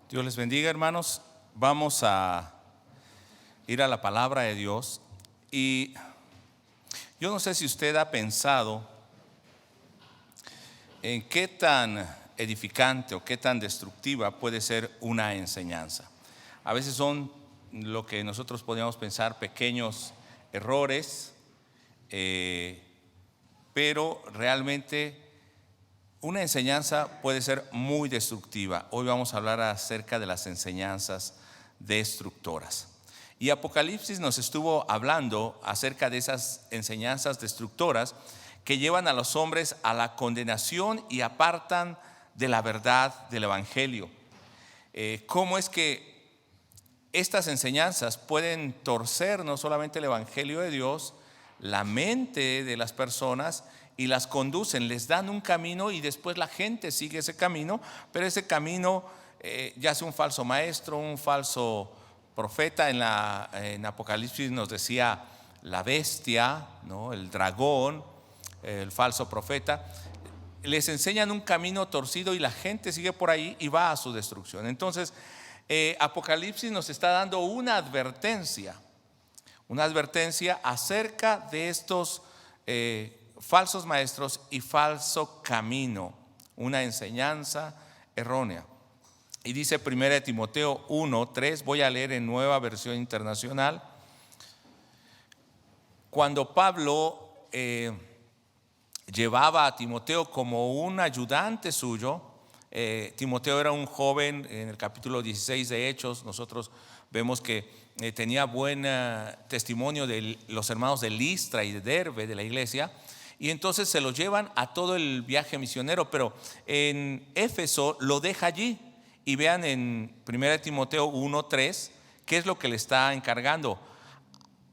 Dios les bendiga, hermanos. Vamos a ir a la palabra de Dios. Y yo no sé si usted ha pensado en qué tan edificante o qué tan destructiva puede ser una enseñanza. A veces son lo que nosotros podríamos pensar pequeños errores, pero realmente una enseñanza puede ser muy destructiva. Hoy vamos a hablar acerca de las enseñanzas destructoras. Y Apocalipsis nos estuvo hablando acerca de esas enseñanzas destructoras que llevan a los hombres a la condenación y apartan de la verdad del Evangelio. ¿Cómo es que estas enseñanzas pueden torcer no solamente el Evangelio de Dios, la mente de las personas, y las conducen, les dan un camino y después la gente sigue ese camino, pero ese camino ya sea un falso maestro, un falso profeta? En Apocalipsis nos decía la bestia, ¿no? El dragón, el falso profeta. Les enseñan un camino torcido y la gente sigue por ahí y va a su destrucción. Entonces Apocalipsis nos está dando una advertencia acerca de estos falsos maestros y falso camino, una enseñanza errónea. Y dice 1 Timoteo 1:3, voy a leer en Nueva Versión Internacional. Cuando Pablo llevaba a Timoteo como un ayudante suyo, Timoteo era un joven. En el capítulo 16 de Hechos nosotros vemos que tenía buen testimonio de los hermanos de Listra y de Derbe, de la iglesia. Y entonces se lo llevan a todo el viaje misionero, pero en Éfeso lo deja allí. Y vean en 1 Timoteo 1:3 qué es lo que le está encargando.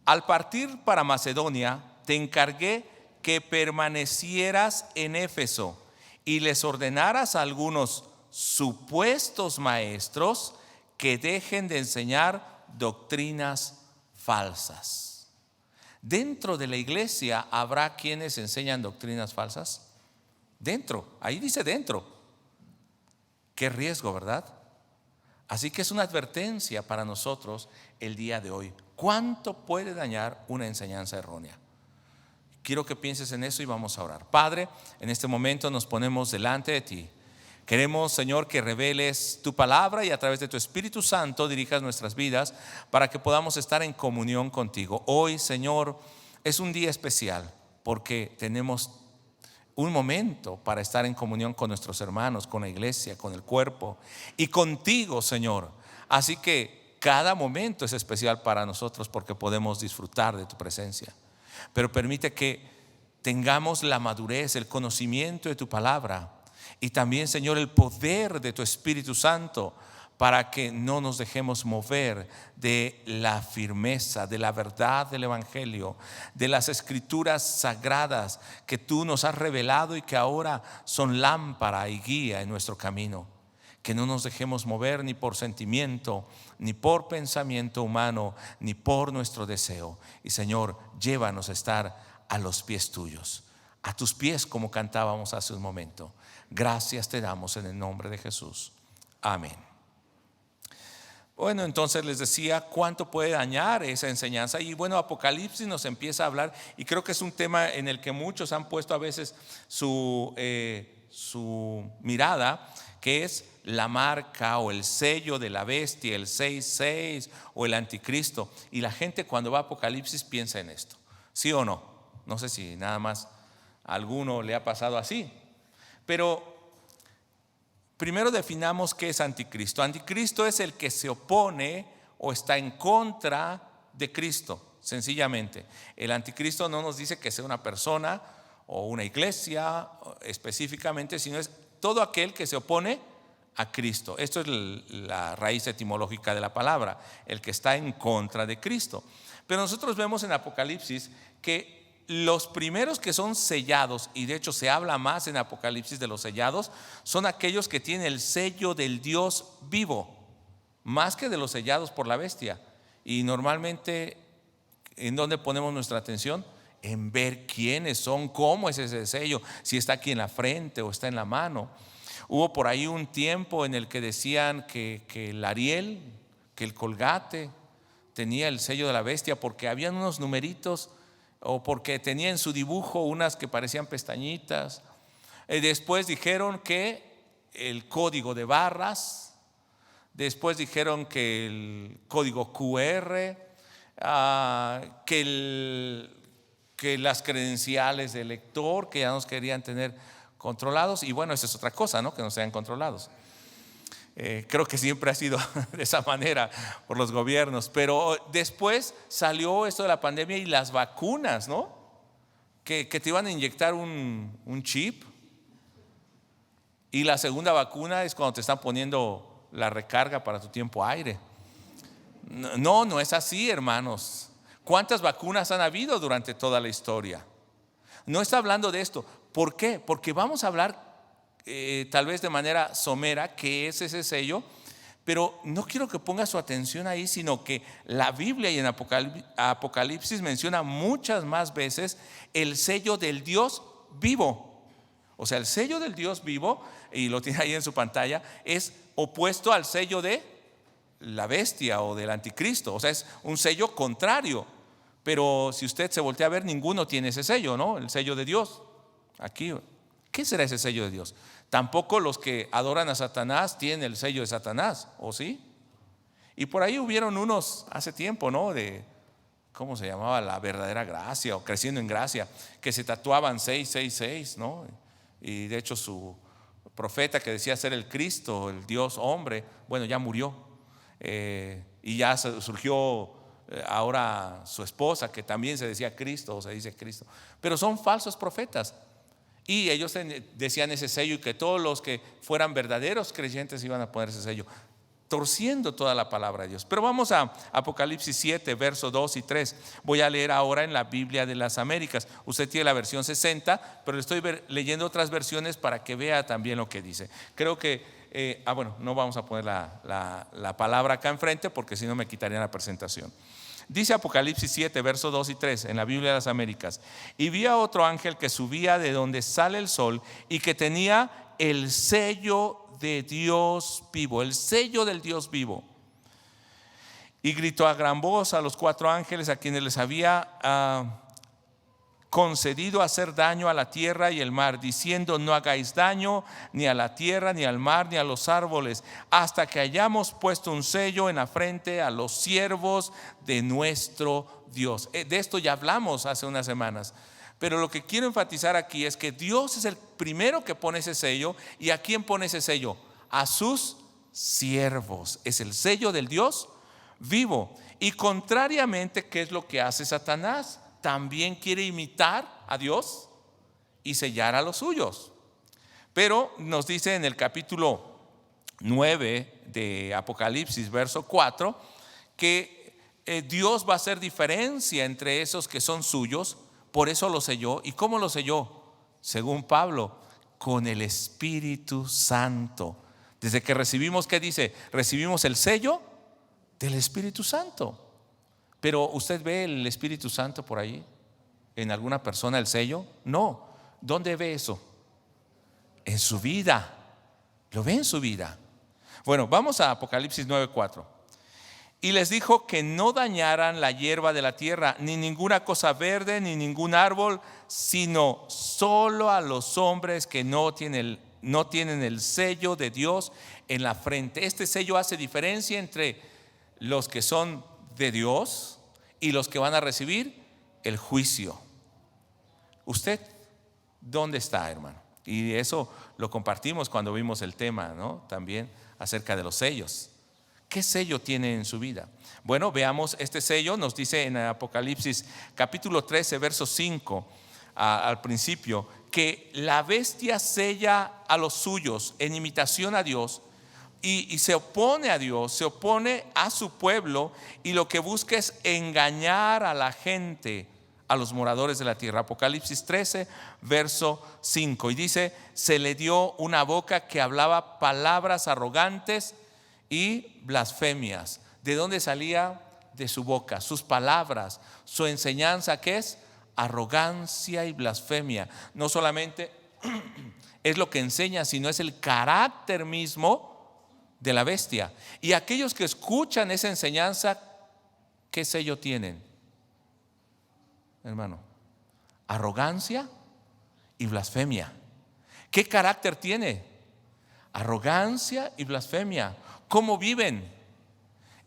Al partir para Macedonia, te encargué que permanecieras en Éfeso y les ordenaras a algunos supuestos maestros que dejen de enseñar doctrinas falsas. Dentro de la iglesia habrá quienes enseñan doctrinas falsas. Dentro, ahí dice dentro. Qué riesgo, ¿verdad? Así que es una advertencia para nosotros el día de hoy. ¿Cuánto puede dañar una enseñanza errónea? Quiero que pienses en eso y vamos a orar. Padre, en este momento nos ponemos delante de ti. Queremos, Señor, que reveles tu palabra y a través de tu Espíritu Santo dirijas nuestras vidas para que podamos estar en comunión contigo. Hoy, Señor, es un día especial porque tenemos un momento para estar en comunión con nuestros hermanos, con la iglesia, con el cuerpo y contigo, Señor. Así que cada momento es especial para nosotros porque podemos disfrutar de tu presencia. Pero permite que tengamos la madurez, el conocimiento de tu palabra y también, Señor, el poder de tu Espíritu Santo para que no nos dejemos mover de la firmeza, de la verdad del Evangelio, de las escrituras sagradas que tú nos has revelado y que ahora son lámpara y guía en nuestro camino. Que no nos dejemos mover ni por sentimiento, ni por pensamiento humano, ni por nuestro deseo. Y, Señor, llévanos a estar a los pies tuyos, a tus pies, como cantábamos hace un momento. Gracias te damos en el nombre de Jesús. Amén. Bueno, entonces les decía cuánto puede dañar esa enseñanza. Y bueno, Apocalipsis nos empieza a hablar, y creo que es un tema en el que muchos han puesto a veces su mirada, que es la marca o el sello de la bestia, el 666 o el anticristo. Y la gente cuando va a Apocalipsis piensa en esto, ¿sí o no? No sé si nada más a alguno le ha pasado así. Pero primero definamos qué es anticristo. Anticristo es el que se opone o está en contra de Cristo, sencillamente. El anticristo no nos dice que sea una persona o una iglesia específicamente, sino es todo aquel que se opone a Cristo. Esto es la raíz etimológica de la palabra, el que está en contra de Cristo. Pero nosotros vemos en Apocalipsis que los primeros que son sellados, y de hecho se habla más en Apocalipsis de los sellados, son aquellos que tienen el sello del Dios vivo, más que de los sellados por la bestia. Y normalmente, ¿en dónde ponemos nuestra atención? En ver quiénes son, cómo es ese sello, si está aquí en la frente o está en la mano. Hubo por ahí un tiempo en el que decían que el Ariel, que el Colgate tenía el sello de la bestia porque habían unos numeritos o porque tenía en su dibujo unas que parecían pestañitas. Después dijeron que el código de barras, después dijeron que el código QR, que las credenciales del lector, que ya nos querían tener controlados. Y bueno, esa es otra cosa, ¿no? Que nos sean controlados. Creo que siempre ha sido de esa manera por los gobiernos. Pero después salió esto de la pandemia y las vacunas, ¿no? Que te iban a inyectar un chip. Y la segunda vacuna es cuando te están poniendo la recarga para tu tiempo aire. No es así, hermanos. ¿Cuántas vacunas han habido durante toda la historia? No está hablando de esto. ¿Por qué? Porque vamos a hablar tal vez de manera somera qué es ese sello, pero no quiero que ponga su atención ahí, sino que la Biblia y en Apocalipsis menciona muchas más veces el sello del Dios vivo. O sea, el sello del Dios vivo, y lo tiene ahí en su pantalla, es opuesto al sello de la bestia o del anticristo. O sea, es un sello contrario. Pero si usted se voltea a ver, ninguno tiene ese sello, ¿no? El sello de Dios. Aquí, ¿qué será ese sello de Dios? Tampoco los que adoran a Satanás tienen el sello de Satanás, ¿o sí? Y por ahí hubieron unos hace tiempo, ¿no? De, ¿cómo se llamaba? La verdadera gracia o creciendo en gracia, que se tatuaban 666, ¿no? Y de hecho su profeta que decía ser el Cristo, el Dios hombre, bueno, ya murió. Y ya surgió ahora su esposa, que también se decía Cristo o se dice Cristo. Pero son falsos profetas. Y ellos decían ese sello y que todos los que fueran verdaderos creyentes iban a poner ese sello, torciendo toda la palabra de Dios. Pero vamos a Apocalipsis 7, versos 2 y 3. Voy a leer ahora en la Biblia de las Américas. Usted tiene la versión 60, pero le estoy leyendo otras versiones para que vea también lo que dice. Creo que bueno, no vamos a poner la palabra acá enfrente porque si no me quitarían la presentación. Dice Apocalipsis 7, versos 2 y 3 en la Biblia de las Américas: y vi a otro ángel que subía de donde sale el sol y que tenía el sello de Dios vivo, el sello del Dios vivo. Y gritó a gran voz a los 4 ángeles a quienes les había concedido hacer daño a la tierra y el mar, diciendo: no hagáis daño ni a la tierra, ni al mar, ni a los árboles, hasta que hayamos puesto un sello en la frente a los siervos de nuestro Dios. De esto ya hablamos hace unas semanas, pero lo que quiero enfatizar aquí es que Dios es el primero que pone ese sello. ¿Y a quién pone ese sello? A sus siervos. Es el sello del Dios vivo. Y contrariamente, ¿qué es lo que hace Satanás? También quiere imitar a Dios y sellar a los suyos. Pero nos dice en el capítulo 9 de Apocalipsis, verso 4, que Dios va a hacer diferencia entre esos que son suyos. Por eso lo selló. ¿Y cómo lo selló? Según Pablo, con el Espíritu Santo. Desde que recibimos, ¿qué dice? Recibimos el sello del Espíritu Santo. Pero ¿usted ve el Espíritu Santo por ahí? ¿En alguna persona el sello? No. ¿Dónde ve eso? En su vida. Lo ve en su vida. Bueno, vamos a Apocalipsis 9:4. Y les dijo que no dañaran la hierba de la tierra, ni ninguna cosa verde, ni ningún árbol, sino solo a los hombres que no tienen el sello de Dios en la frente. Este sello hace diferencia entre los que son de Dios y los que van a recibir el juicio. ¿Usted dónde está, hermano? Y eso lo compartimos cuando vimos el tema, ¿no? También acerca de los sellos. ¿Qué sello tiene en su vida? Bueno, veamos este sello. Nos dice en Apocalipsis capítulo 13, verso 5 al principio, que la bestia sella a los suyos en imitación a Dios. Y se opone a Dios, se opone a su pueblo, y lo que busca es engañar a la gente, a los moradores de la tierra. Apocalipsis 13, verso 5. Y dice: se le dio una boca que hablaba palabras arrogantes y blasfemias. ¿De dónde salía? De su boca, sus palabras, su enseñanza, que es arrogancia y blasfemia. No solamente es lo que enseña, sino es el carácter mismo de la bestia. Y aquellos que escuchan esa enseñanza, ¿qué sello tienen, hermano? Arrogancia y blasfemia. ¿Qué carácter tiene? Arrogancia y blasfemia. ¿Cómo viven?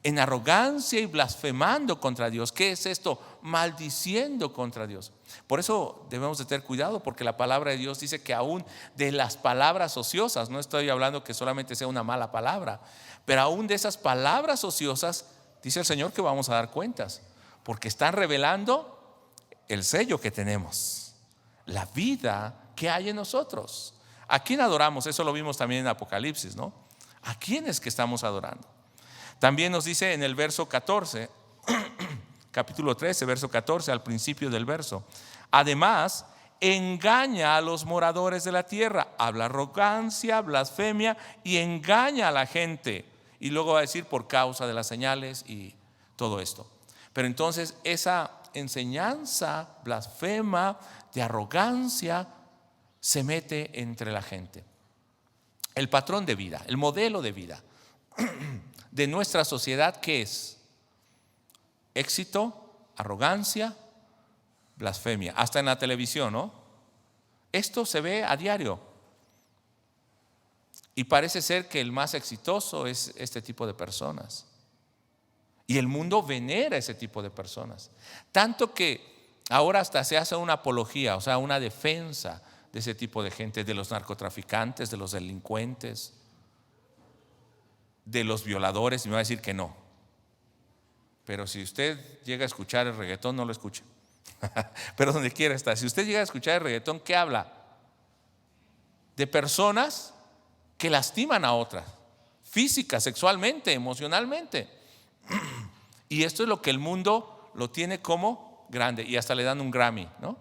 En arrogancia y blasfemando contra Dios. ¿Qué es esto? Maldiciendo contra Dios. Por eso debemos de tener cuidado, porque la palabra de Dios dice que aún de las palabras ociosas, no estoy hablando que solamente sea una mala palabra, pero aún de esas palabras ociosas, dice el Señor que vamos a dar cuentas, porque están revelando el sello que tenemos, la vida que hay en nosotros. ¿A quién adoramos? Eso lo vimos también en Apocalipsis, ¿no? ¿A quién es que estamos adorando? También nos dice en el verso 14, capítulo 13, verso 14, al principio del verso: además, engaña a los moradores de la tierra, habla arrogancia, blasfemia y engaña a la gente. Y luego va a decir por causa de las señales y todo esto. Pero entonces esa enseñanza blasfema de arrogancia se mete entre la gente. El patrón de vida, el modelo de vida de nuestra sociedad, ¿qué es? Éxito, arrogancia, blasfemia. Hasta en la televisión, ¿no? Esto se ve a diario. Y parece ser que el más exitoso es este tipo de personas. Y el mundo venera ese tipo de personas. Tanto que ahora hasta se hace una apología, o sea, una defensa de ese tipo de gente, de los narcotraficantes, de los delincuentes, de los violadores. Y me va a decir que no. Pero si usted llega a escuchar el reggaetón, no lo escuche. Pero donde quiera estar. Si usted llega a escuchar el reggaetón, ¿qué habla? De personas que lastiman a otras, física, sexualmente, emocionalmente. Y esto es lo que el mundo lo tiene como grande. Y hasta le dan un Grammy, ¿no?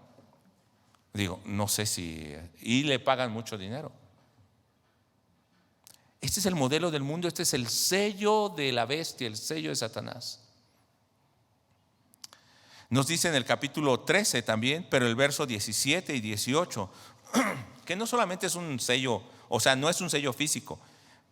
Digo, no sé si. Y le pagan mucho dinero. Este es el modelo del mundo. Este es el sello de la bestia, el sello de Satanás. Nos dice en el capítulo 13 también, pero el verso 17 y 18, que no solamente es un sello, o sea, no es un sello físico,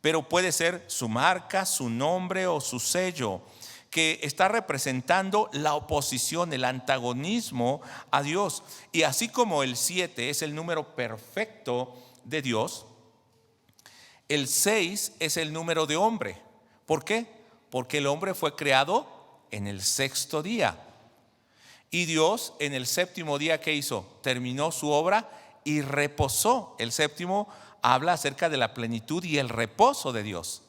pero puede ser su marca, su nombre o su sello, que está representando la oposición, el antagonismo a Dios. Y así como el 7 es el número perfecto de Dios, el 6 es el número de hombre. ¿Por qué? Porque el hombre fue creado en el sexto día. Y Dios en el séptimo día, ¿qué hizo? Terminó su obra y reposó. El séptimo habla acerca de la plenitud y el reposo de Dios.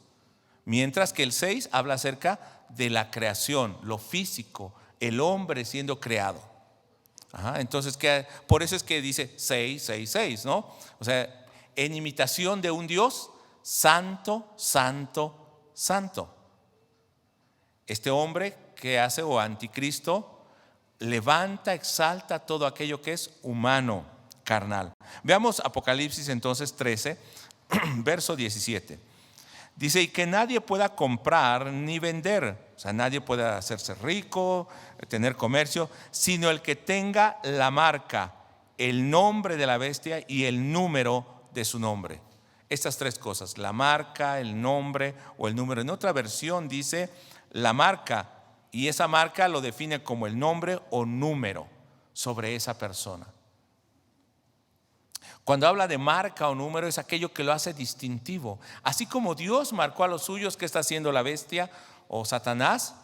Mientras que el 6 habla acerca de la creación, lo físico, el hombre siendo creado. Entonces, por eso es que dice 6, 6, 6, ¿no? O sea, en imitación de un Dios santo, santo, santo. Este hombre que hace, o anticristo, levanta, exalta todo aquello que es humano, carnal. Veamos Apocalipsis entonces 13, verso 17. Dice: y que nadie pueda comprar ni vender, o sea, nadie pueda hacerse rico, tener comercio, sino el que tenga la marca, el nombre de la bestia y el número de su nombre. Estas tres cosas: la marca, el nombre o el número. En otra versión dice la marca, y esa marca lo define como el nombre o número sobre esa persona. Cuando habla de marca o número, es aquello que lo hace distintivo. Así como Dios marcó a los suyos, ¿qué está haciendo la bestia o Satanás?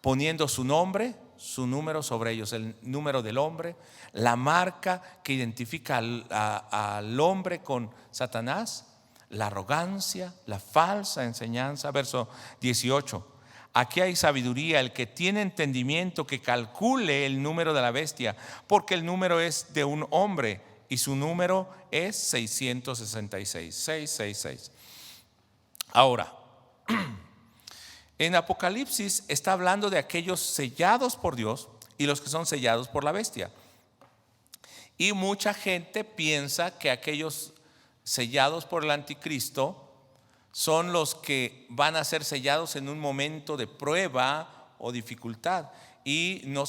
Poniendo su nombre, su número sobre ellos, el número del hombre, la marca que identifica al hombre con Satanás, la arrogancia, la falsa enseñanza. Verso 18: aquí hay sabiduría, el que tiene entendimiento que calcule el número de la bestia, porque el número es de un hombre y su número es 666, 666. Ahora, en Apocalipsis está hablando de aquellos sellados por Dios y los que son sellados por la bestia. Y mucha gente piensa que aquellos sellados por el anticristo son los que van a ser sellados en un momento de prueba o dificultad y no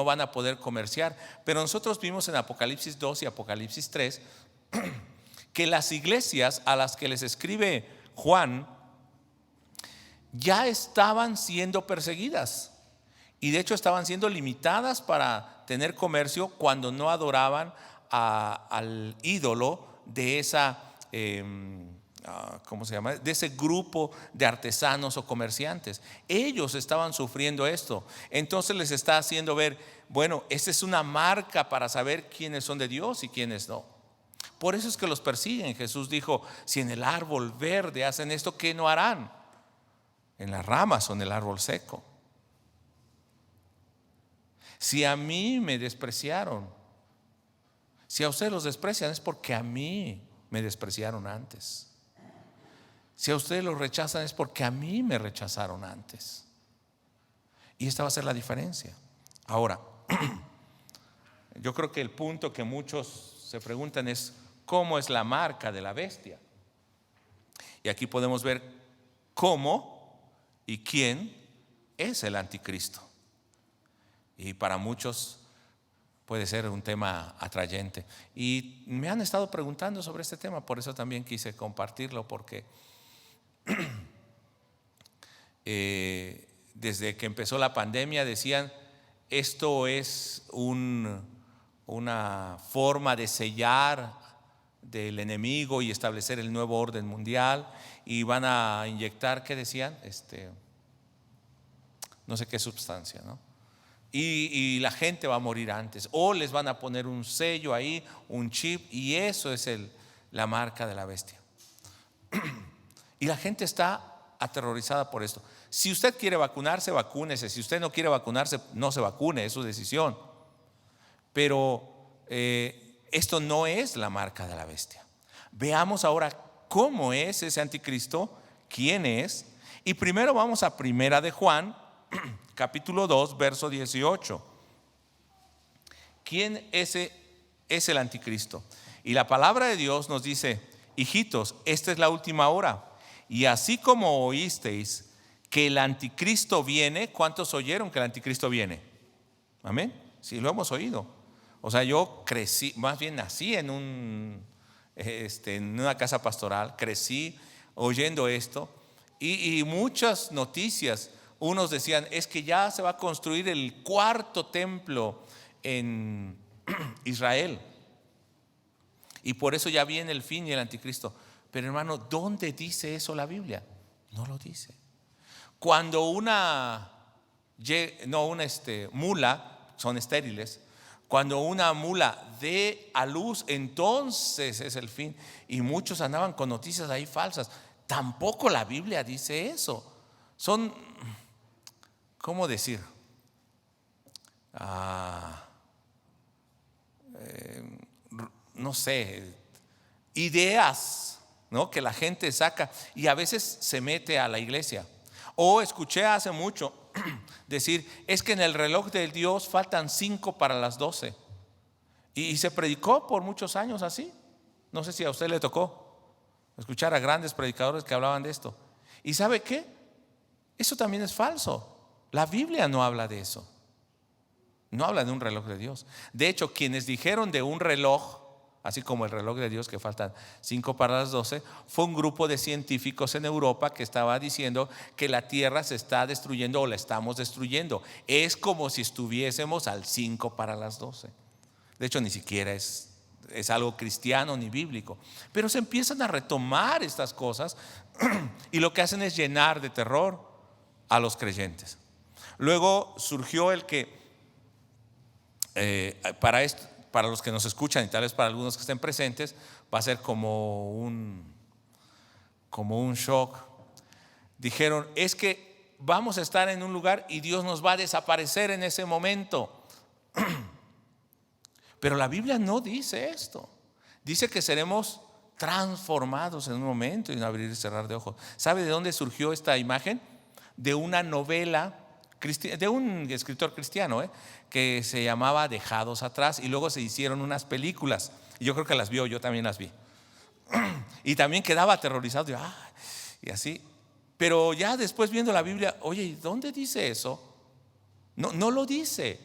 van a poder comerciar. Pero nosotros vimos en Apocalipsis 2 y Apocalipsis 3 que las iglesias a las que les escribe Juan ya estaban siendo perseguidas, y de hecho estaban siendo limitadas para tener comercio cuando no adoraban al ídolo de esa ¿cómo se llama? De ese grupo de artesanos o comerciantes. Ellos estaban sufriendo esto. Entonces les está haciendo ver, bueno, esta es una marca para saber quiénes son de Dios y quiénes no. Por eso es que los persiguen. Jesús dijo: si en el árbol verde hacen esto, ¿qué no harán en las ramas o en el árbol seco? Si a mí me despreciaron, si a ustedes los desprecian, es porque a mí me despreciaron antes. Si a ustedes los rechazan, es porque a mí me rechazaron antes. Y esta va a ser la diferencia. Ahora, yo creo que el punto que muchos se preguntan es: ¿cómo es la marca de la bestia? Y aquí podemos ver cómo y quién es el anticristo. Y para muchos puede ser un tema atrayente. Y me han estado preguntando sobre este tema, por eso también quise compartirlo, porque desde que empezó la pandemia decían: esto es una forma de sellar del enemigo y establecer el nuevo orden mundial, y van a inyectar, ¿qué decían? No sé qué sustancia, ¿no? Y la gente va a morir antes, o les van a poner un sello ahí, un chip, y eso es la marca de la bestia. Y la gente está aterrorizada por esto. Si usted quiere vacunarse, vacúnese. Si usted no quiere vacunarse, no se vacune, es su decisión. Pero esto no es la marca de la bestia. Veamos ahora cómo es ese anticristo, quién es. Y primero vamos a Primera de Juan, capítulo 2, verso 18. ¿Quién es el anticristo? Y la palabra de Dios nos dice: hijitos, esta es la última hora. Y así como oísteis que el anticristo viene, ¿cuántos oyeron que el anticristo viene? Amén. Sí, lo hemos oído. O sea, yo crecí, más bien nací en una casa pastoral, crecí oyendo esto, y muchas noticias. Unos decían: es que ya se va a construir el cuarto templo en Israel, y por eso ya viene el fin y el anticristo. Pero hermano, ¿dónde dice eso la Biblia? No lo dice. Cuando una mula, son estériles, cuando una mula dé a luz, entonces es el fin. Y muchos andaban con noticias ahí falsas. Tampoco la Biblia dice eso. Son, ¿cómo decir? No sé, ideas, ¿no?, que la gente saca y a veces se mete a la iglesia. O escuché hace mucho decir: es que en el reloj de Dios faltan 5 para las 12. Y se predicó por muchos años así. No sé si a usted le tocó escuchar a grandes predicadores que hablaban de esto. ¿Y sabe qué? Eso también es falso. La Biblia no habla de eso. No habla de un reloj de Dios. De hecho, quienes dijeron de un reloj, así como el reloj de Dios, que faltan 5 para las 12, fue un grupo de científicos en Europa que estaba diciendo que la tierra se está destruyendo, o la estamos destruyendo. Es como si estuviésemos al 5 para las 12. De hecho, ni siquiera es algo cristiano ni bíblico. Pero se empiezan a retomar estas cosas y lo que hacen es llenar de terror a los creyentes. Luego surgió el que para los que nos escuchan, y tal vez para algunos que estén presentes, va a ser como un shock. Dijeron: es que vamos a estar en un lugar y Dios nos va a desaparecer en ese momento. Pero la Biblia no dice esto. Dice que seremos transformados en un momento y un abrir y cerrar de ojos. ¿Sabe de dónde surgió esta imagen? De una novela de un escritor cristiano que se llamaba Dejados Atrás, y luego se hicieron unas películas, y yo creo que las vio, yo también las vi, y también quedaba aterrorizado y así. Pero ya después, viendo la Biblia, oye, ¿y dónde dice eso? No lo dice.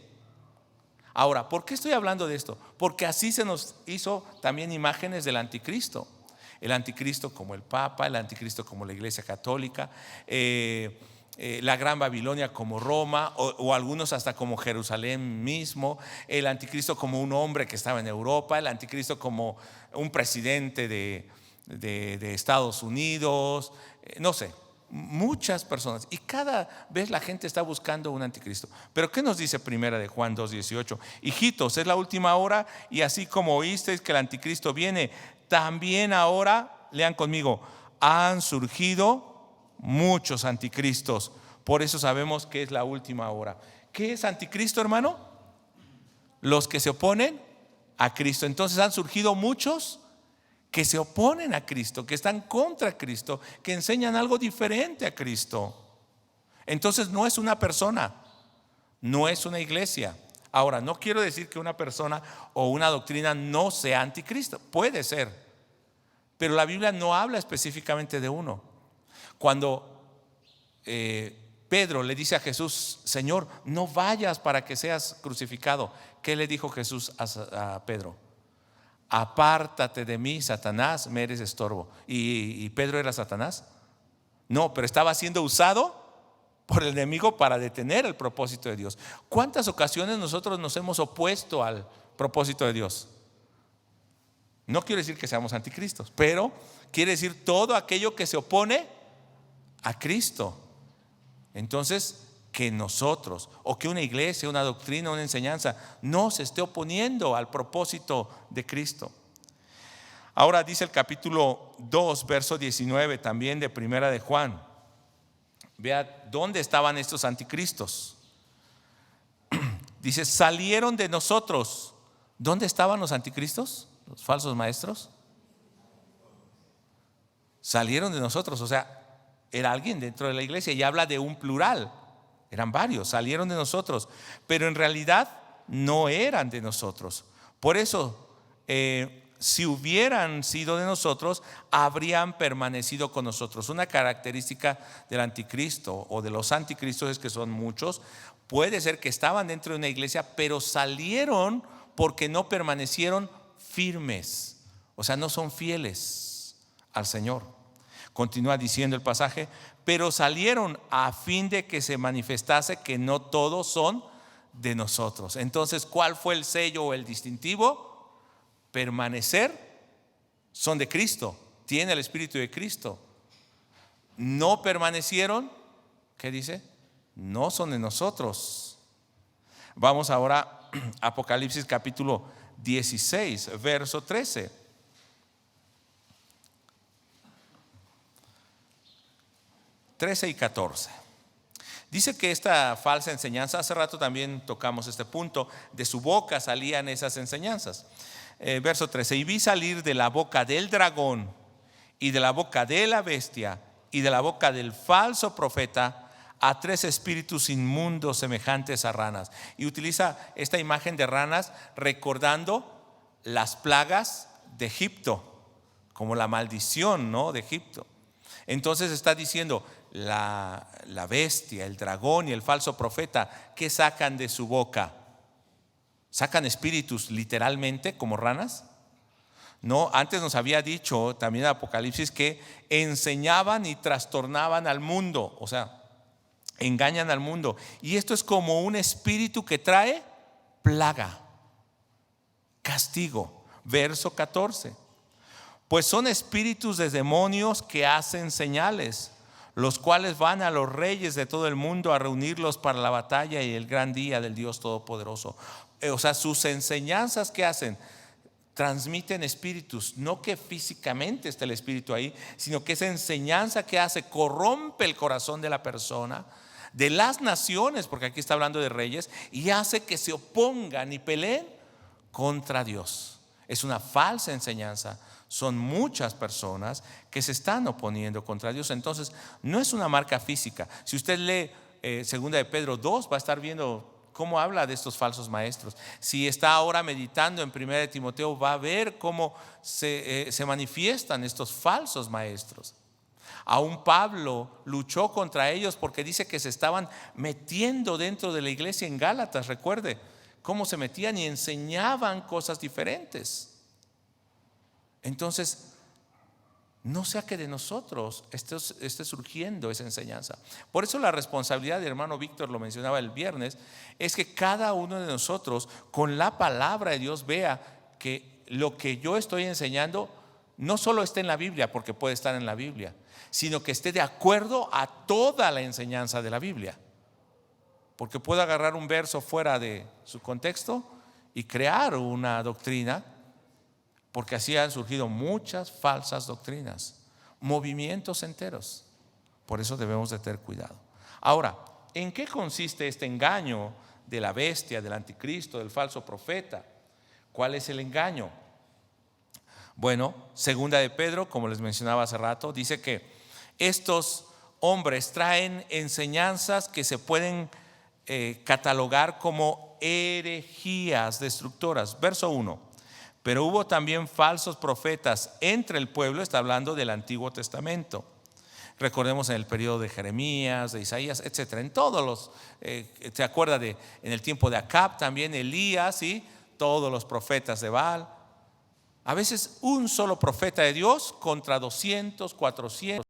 Ahora, ¿por qué estoy hablando de esto? Porque así se nos hizo también imágenes del anticristo. El anticristo como el Papa, el anticristo como la Iglesia Católica, la Gran Babilonia como Roma, o algunos hasta como Jerusalén mismo, el anticristo como un hombre que estaba en Europa, el anticristo como un presidente de Estados Unidos, no sé, muchas personas, y cada vez la gente está buscando un anticristo. Pero ¿qué nos dice primera de Juan 2:18? Hijitos, es la última hora, y así como oísteis que el anticristo viene, también ahora, lean conmigo, han surgido muchos anticristos. Por eso sabemos que es la última hora. ¿Qué es anticristo, hermano? Los que se oponen a Cristo. Entonces han surgido muchos que se oponen a Cristo, que están contra Cristo, que enseñan algo diferente a Cristo. Entonces no es una persona, no es una iglesia. Ahora, no quiero decir que una persona o una doctrina no sea anticristo, puede ser, pero la Biblia no habla específicamente de uno. Cuando Pedro le dice a Jesús: Señor, no vayas para que seas crucificado, ¿qué le dijo Jesús a Pedro? Apártate de mí, Satanás, me eres estorbo. ¿Y Pedro era Satanás? No, pero estaba siendo usado por el enemigo para detener el propósito de Dios. ¿Cuántas ocasiones nosotros nos hemos opuesto al propósito de Dios? No quiere decir que seamos anticristos, pero quiere decir todo aquello que se opone a Cristo. Entonces, que nosotros, o que una iglesia, una doctrina, una enseñanza no se esté oponiendo al propósito de Cristo. Ahora dice el capítulo 2, verso 19 también de primera de Juan. Vea dónde estaban estos anticristos. Dice: salieron de nosotros. ¿Dónde estaban los anticristos? Los falsos maestros. Salieron de nosotros, o sea, era alguien dentro de la iglesia, y habla de un plural. Eran varios, salieron de nosotros, pero en realidad no eran de nosotros. Por eso, si hubieran sido de nosotros, habrían permanecido con nosotros. Una característica del anticristo o de los anticristos es que son muchos. Puede ser que estaban dentro de una iglesia, pero salieron porque no permanecieron firmes. O sea, no son fieles al Señor. Continúa diciendo el pasaje: pero salieron a fin de que se manifestase que no todos son de nosotros. Entonces, ¿cuál fue el sello o el distintivo? Permanecer, son de Cristo, tiene el Espíritu de Cristo. No permanecieron, ¿qué dice? No son de nosotros. Vamos ahora a Apocalipsis capítulo 16, verso 13. 13 y 14. Dice que esta falsa enseñanza, hace rato también tocamos este punto, de su boca salían esas enseñanzas. Verso 13: y vi salir de la boca del dragón y de la boca de la bestia y de la boca del falso profeta a 3 espíritus inmundos semejantes a ranas. Y utiliza esta imagen de ranas recordando las plagas de Egipto, como la maldición, ¿no?, de Egipto. Entonces está diciendo: la bestia, el dragón y el falso profeta, ¿qué sacan de su boca? ¿Sacan espíritus literalmente como ranas? No, antes nos había dicho también en Apocalipsis que enseñaban y trastornaban al mundo, o sea, engañan al mundo. Y esto es como un espíritu que trae plaga, castigo. Verso 14: pues son espíritus de demonios que hacen señales, los cuales van a los reyes de todo el mundo a reunirlos para la batalla y el gran día del Dios Todopoderoso. O sea, sus enseñanzas que hacen, transmiten espíritus, no que físicamente esté el espíritu ahí, sino que esa enseñanza que hace corrompe el corazón de la persona, de las naciones, porque aquí está hablando de reyes, y hace que se opongan y peleen contra Dios. Es una falsa enseñanza. Son muchas personas que se están oponiendo contra Dios. Entonces no es una marca física. Si usted lee segunda de Pedro 2, va a estar viendo cómo habla de estos falsos maestros. Si está ahora meditando en primera de Timoteo, va a ver cómo se manifiestan estos falsos maestros. Aún Pablo luchó contra ellos porque dice que se estaban metiendo dentro de la iglesia en Gálatas. Recuerde cómo se metían y enseñaban cosas diferentes. Entonces, no sea que de nosotros esté surgiendo esa enseñanza. Por eso la responsabilidad del hermano Víctor, lo mencionaba el viernes, es que cada uno de nosotros con la palabra de Dios vea que lo que yo estoy enseñando no solo esté en la Biblia, porque puede estar en la Biblia, sino que esté de acuerdo a toda la enseñanza de la Biblia. Porque puedo agarrar un verso fuera de su contexto y crear una doctrina, porque así han surgido muchas falsas doctrinas, movimientos enteros. Por eso debemos de tener cuidado. Ahora, ¿en qué consiste este engaño de la bestia, del anticristo, del falso profeta? ¿Cuál es el engaño? Bueno, segunda de Pedro, como les mencionaba hace rato, dice que estos hombres traen enseñanzas que se pueden catalogar como herejías destructoras. Verso 1: pero hubo también falsos profetas entre el pueblo. Está hablando del Antiguo Testamento. Recordemos en el periodo de Jeremías, de Isaías, etcétera. En todos los, ¿se acuerda de en el tiempo de Acab también Elías y todos los profetas de Baal? A veces un solo profeta de Dios contra 200, 400.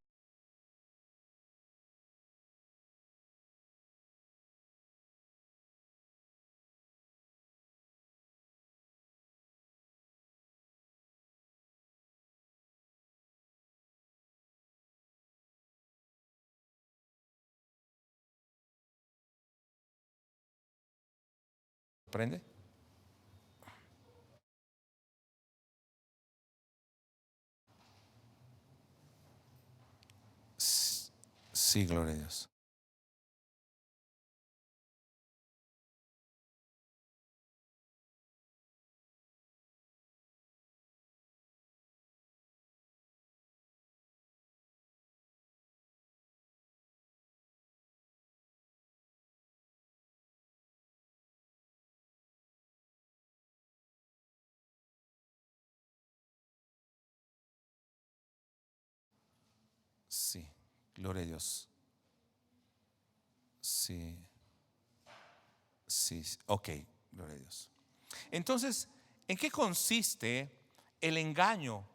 ¿Prende? Sí, gloria a Dios. Sí, gloria a Dios. Sí, sí, ok, gloria a Dios. Entonces, ¿en qué consiste el engaño?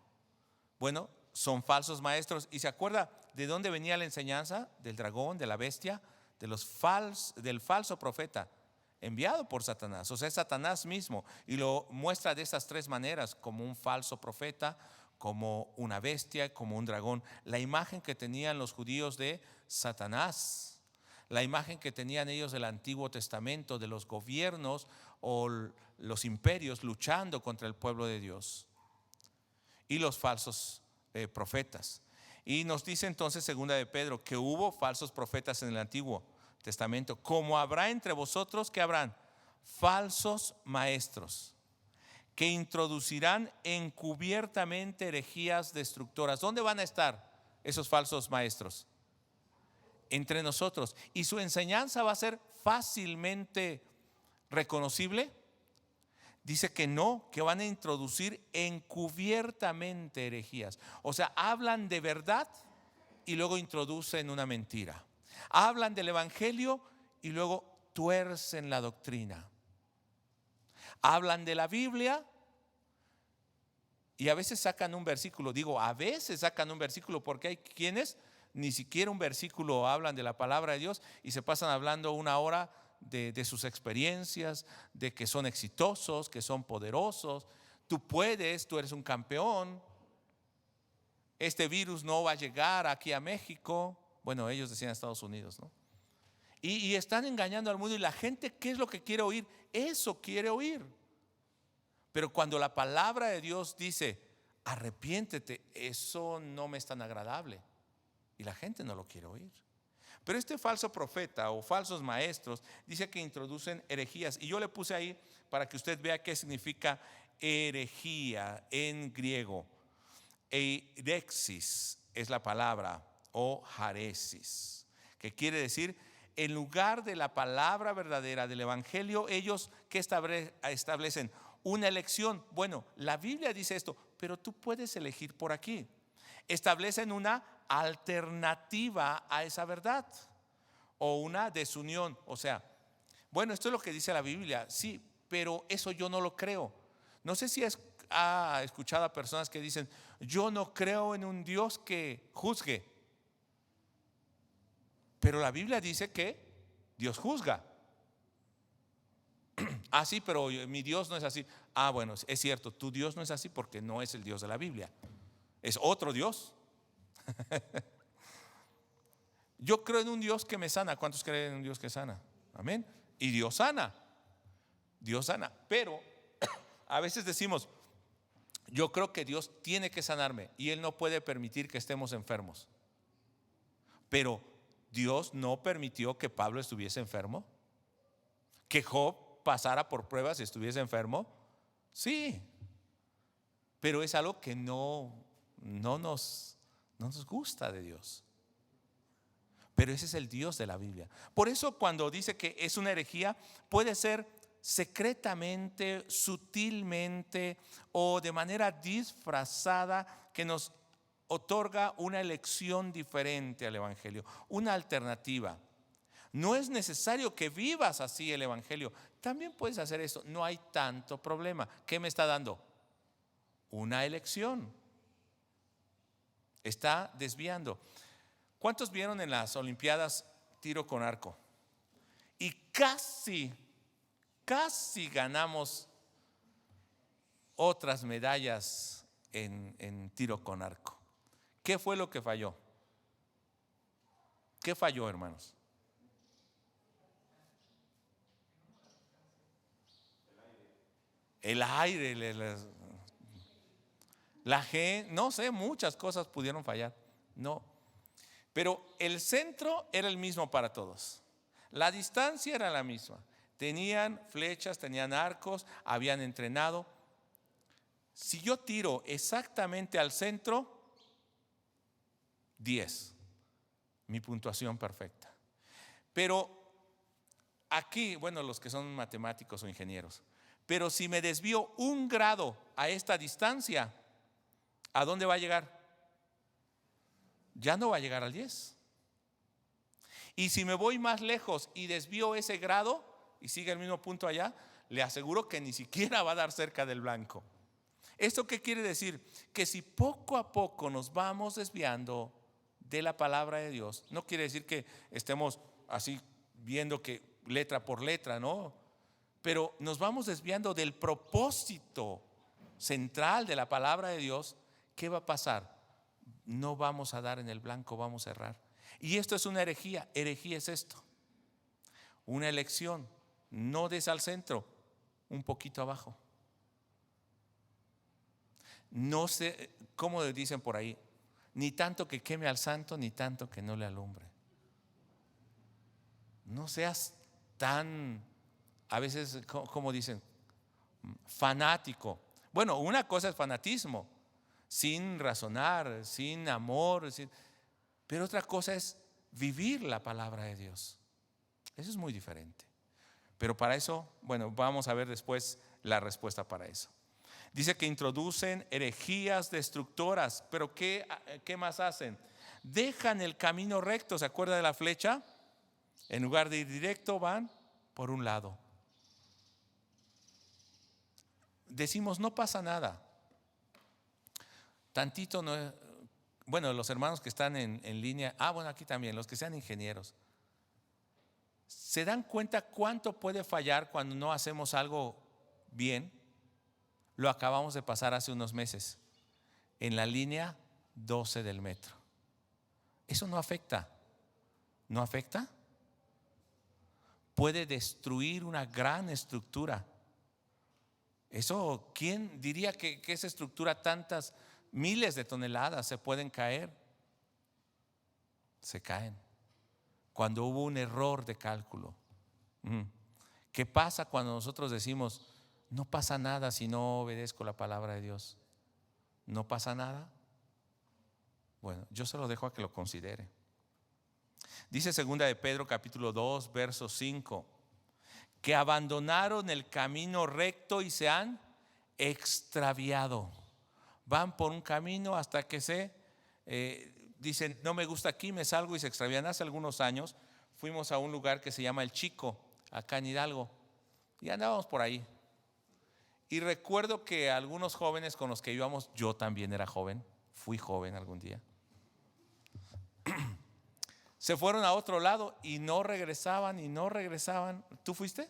Bueno, son falsos maestros. ¿Y se acuerda de dónde venía la enseñanza? Del dragón, de la bestia, del falso profeta enviado por Satanás. O sea, es Satanás mismo, y lo muestra de estas tres maneras: como un falso profeta, como una bestia, como un dragón. La imagen que tenían los judíos de Satanás, la imagen que tenían ellos del Antiguo Testamento, de los gobiernos o los imperios luchando contra el pueblo de Dios, y los falsos profetas. Y nos dice entonces segunda de Pedro que hubo falsos profetas en el Antiguo Testamento, como habrá entre vosotros, que habrán falsos maestros que introducirán encubiertamente herejías destructoras. ¿Dónde van a estar esos falsos maestros? Entre nosotros. ¿Y su enseñanza va a ser fácilmente reconocible? Dice que no, que van a introducir encubiertamente herejías. O sea, hablan de verdad y luego introducen una mentira. Hablan del evangelio y luego tuercen la doctrina. Hablan de la Biblia y a veces sacan un versículo. Digo, a veces sacan un versículo, porque hay quienes ni siquiera un versículo hablan de la palabra de Dios y se pasan hablando una hora de sus experiencias, de que son exitosos, que son poderosos. Tú puedes, tú eres un campeón. Este virus no va a llegar aquí a México. Bueno, ellos decían Estados Unidos, ¿no? Y están engañando al mundo, y la gente, ¿qué es lo que quiere oír? Eso quiere oír. Pero cuando la palabra de Dios dice arrepiéntete, eso no me es tan agradable y la gente no lo quiere oír. Pero este falso profeta o falsos maestros dice que introducen herejías, y yo le puse ahí para que usted vea qué significa herejía en griego. Eirexis es la palabra, o jaresis, que quiere decir en lugar de la palabra verdadera del evangelio, ellos que establecen una elección. Bueno, la Biblia dice esto, pero tú puedes elegir por aquí. Establecen una alternativa a esa verdad o una desunión. O sea, bueno, esto es lo que dice la Biblia, sí, pero eso yo no lo creo. No sé si ha escuchado a personas que dicen, yo no creo en un Dios que juzgue. Pero la Biblia dice que Dios juzga. Ah, sí, pero mi Dios no es así. Ah, bueno, es cierto, tu Dios no es así porque no es el Dios de la Biblia. Es otro Dios. Yo creo en un Dios que me sana. ¿Cuántos creen en un Dios que sana? Amén. Y Dios sana. Dios sana. Pero a veces decimos, yo creo que Dios tiene que sanarme y Él no puede permitir que estemos enfermos. Pero Dios no permitió que Pablo estuviese enfermo, que Job pasara por pruebas y estuviese enfermo. Sí, pero es algo que no nos gusta de Dios. Pero ese es el Dios de la Biblia. Por eso cuando dice que es una herejía, puede ser secretamente, sutilmente o de manera disfrazada, que nos otorga una elección diferente al Evangelio, una alternativa. No es necesario que vivas así el Evangelio. También puedes hacer esto, no hay tanto problema. ¿Qué me está dando? Una elección. Está desviando. ¿Cuántos vieron en las Olimpiadas tiro con arco? Y casi ganamos otras medallas en tiro con arco. ¿Qué fue lo que falló? ¿Qué falló, hermanos? El aire, la G, no sé, muchas cosas pudieron fallar. No, pero el centro era el mismo para todos. La distancia era la misma. Tenían flechas, tenían arcos, habían entrenado. Si yo tiro exactamente al centro, 10, mi puntuación perfecta. Pero aquí, bueno, los que son matemáticos o ingenieros, pero si me desvío 1 grado a esta distancia, ¿a dónde va a llegar? Ya no va a llegar al 10. Y si me voy más lejos y desvío ese grado y sigue el mismo punto allá, le aseguro que ni siquiera va a dar cerca del blanco. ¿Esto qué quiere decir? Que si poco a poco nos vamos desviando de la palabra de Dios, no quiere decir que estemos así viendo que letra por letra, no, pero nos vamos desviando del propósito central de la palabra de Dios. ¿Qué va a pasar? No vamos a dar en el blanco, vamos a errar. Y esto es una herejía. Herejía es esto: una elección. No des al centro, un poquito abajo. No sé, ¿cómo dicen por ahí? Ni tanto que queme al santo, ni tanto que no le alumbre. No seas tan, a veces, como dicen, fanático. Bueno, una cosa es fanatismo, sin razonar, sin amor, pero otra cosa es vivir la palabra de Dios. Eso es muy diferente. Pero para eso, bueno, vamos a ver después la respuesta para eso. Dice que introducen herejías destructoras, pero ¿qué más hacen? Dejan el camino recto. ¿Se acuerda de la flecha? En lugar de ir directo, van por un lado. Decimos, no pasa nada. Tantito no. Bueno, los hermanos que están en línea, bueno, aquí también, los que sean ingenieros, ¿se dan cuenta cuánto puede fallar cuando no hacemos algo bien? Lo acabamos de pasar hace unos meses en la línea 12 del metro. Eso no afecta. ¿No afecta? Puede destruir una gran estructura. Eso, ¿quién diría que esa estructura, tantas miles de toneladas se pueden caer? Se caen cuando hubo un error de cálculo. ¿Qué pasa cuando nosotros decimos, no pasa nada si no obedezco la palabra de Dios? ¿No pasa nada? Bueno, yo se lo dejo a que lo considere. Dice 2 de Pedro capítulo 2 verso 5, que abandonaron el camino recto y se han extraviado. Van por un camino hasta que dicen, no me gusta aquí, me salgo, y se extravían. Hace algunos años fuimos a un lugar que se llama El Chico, acá en Hidalgo, y andábamos por ahí. Y recuerdo que algunos jóvenes con los que íbamos, yo también era joven, fui joven algún día, se fueron a otro lado y no regresaban y no regresaban. ¿Tú fuiste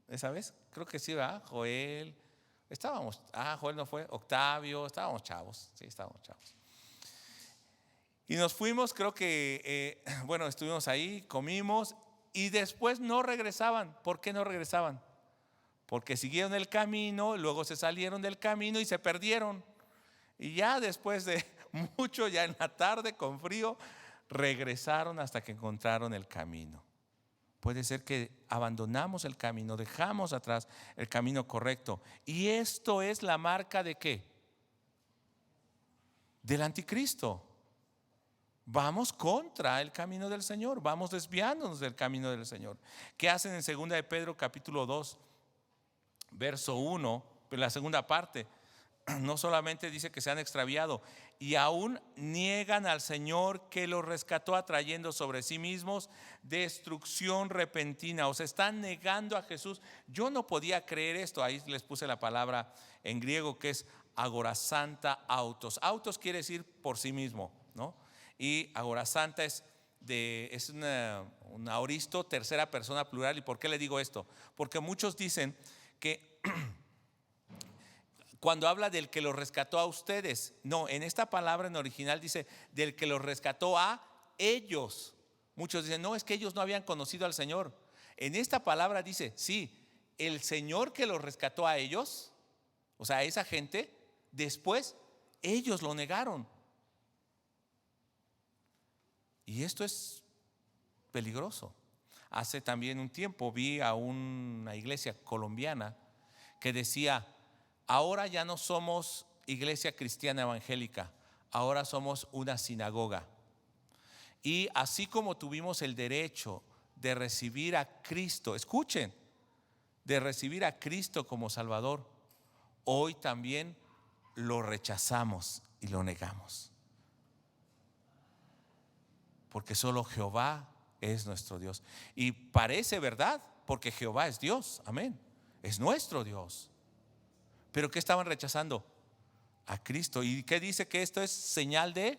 esa vez? Creo que sí, ¿verdad? Joel, Joel no fue, Octavio, estábamos chavos, sí, estábamos chavos. Y nos fuimos, creo que, bueno, estuvimos ahí, comimos y después no regresaban. ¿Por qué no regresaban? Porque siguieron el camino, luego se salieron del camino y se perdieron. Y ya después de mucho, ya en la tarde con frío, regresaron hasta que encontraron el camino. Puede ser que abandonamos el camino, dejamos atrás el camino correcto. Y esto es la marca ¿de qué? Del anticristo. Vamos contra el camino del Señor, vamos desviándonos del camino del Señor. ¿Qué hacen en 2 de Pedro capítulo 2, verso 1? En la segunda parte, no solamente dice que se han extraviado, y aún niegan al Señor que los rescató, atrayendo sobre sí mismos destrucción repentina. O sea, están negando a Jesús. Yo no podía creer esto. Ahí les puse la palabra en griego que es agorazanta autos. Autos quiere decir por sí mismo, ¿no? Y agorazanta es un aoristo, tercera persona plural. ¿Y por qué le digo esto? Porque muchos dicen que cuando habla del que los rescató a ustedes, no, en esta palabra en original dice del que los rescató a ellos. Muchos dicen, no, es que ellos no habían conocido al Señor. En esta palabra dice, sí, el Señor que los rescató a ellos, o sea, a esa gente, después ellos lo negaron. Y esto es peligroso. Hace también un tiempo vi a una iglesia colombiana que decía, ahora ya no somos iglesia cristiana evangélica, ahora somos una sinagoga. Y así como tuvimos el derecho de recibir a Cristo, escuchen, de recibir a Cristo como Salvador, hoy también lo rechazamos y lo negamos. Porque solo Jehová es nuestro Dios. Y parece verdad, porque Jehová es Dios, amén, es nuestro Dios. Pero ¿qué estaban rechazando? A Cristo. ¿Y qué dice? Que esto es señal de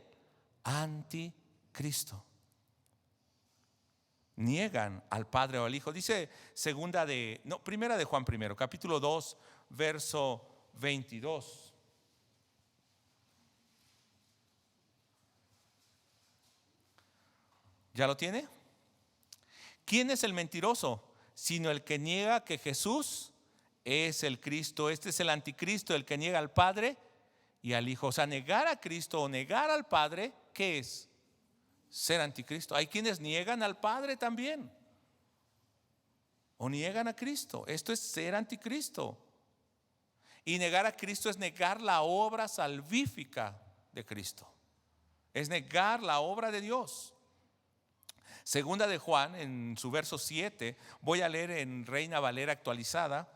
anticristo. Niegan al Padre o al Hijo. Dice primera de Juan primero, capítulo 2, verso 22. ¿Ya lo tiene? ¿Quién es el mentiroso? Sino el que niega que Jesús es el Cristo. Este es el anticristo, el que niega al Padre y al Hijo. O sea, negar a Cristo o negar al Padre, ¿qué es? Ser anticristo. Hay quienes niegan al Padre también, o niegan a Cristo. Esto es ser anticristo. Y negar a Cristo es negar la obra salvífica de Cristo. Es negar la obra de Dios. Segunda de Juan, en su verso 7, voy a leer en Reina Valera actualizada.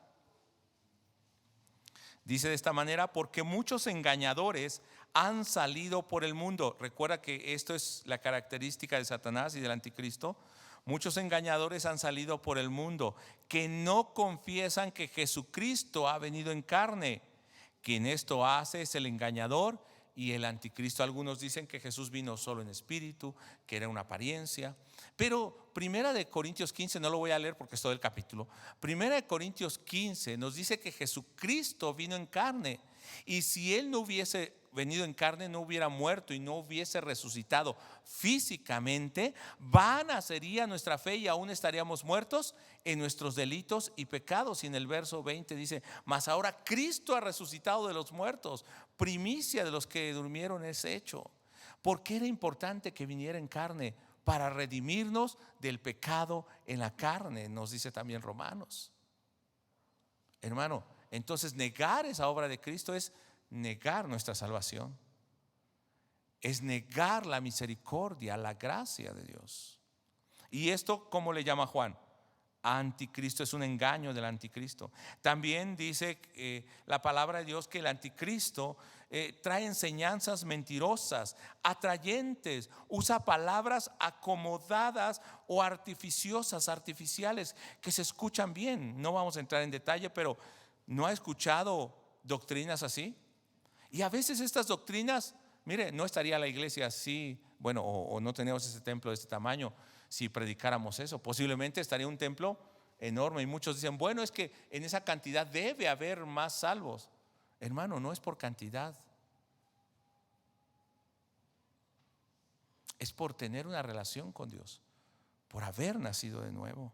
Dice de esta manera, porque muchos engañadores han salido por el mundo. Recuerda que esto es la característica de Satanás y del anticristo. Muchos engañadores han salido por el mundo que no confiesan que Jesucristo ha venido en carne. Quien esto hace es el engañador y el anticristo. Algunos dicen que Jesús vino solo en espíritu, que era una apariencia. Pero Primera de Corintios 15, no lo voy a leer porque es todo el capítulo. Primera de Corintios 15 nos dice que Jesucristo vino en carne. Y si Él no hubiese venido en carne, no hubiera muerto y no hubiese resucitado físicamente, vana sería nuestra fe y aún estaríamos muertos en nuestros delitos y pecados. Y en el verso 20 dice, mas ahora Cristo ha resucitado de los muertos, primicia de los que durmieron es hecho. ¿Por qué era importante que viniera en carne? Para redimirnos del pecado en la carne, nos dice también Romanos. Hermano, entonces negar esa obra de Cristo es negar nuestra salvación, es negar la misericordia, la gracia de Dios. Y esto, ¿cómo le llama Juan? Anticristo, es un engaño del anticristo. También dice la palabra de Dios que el anticristo trae enseñanzas mentirosas, atrayentes, usa palabras acomodadas o artificiosas, artificiales, que se escuchan bien. No vamos a entrar en detalle, pero ¿No ha escuchado doctrinas así? Y a veces estas doctrinas, mire, no estaría la iglesia así, bueno, o no tenemos ese templo de este tamaño si predicáramos eso. Posiblemente estaría un templo enorme y muchos dicen, bueno, es que en esa cantidad debe haber más salvos. Hermano, no es por cantidad, es por tener una relación con Dios, por haber nacido de nuevo.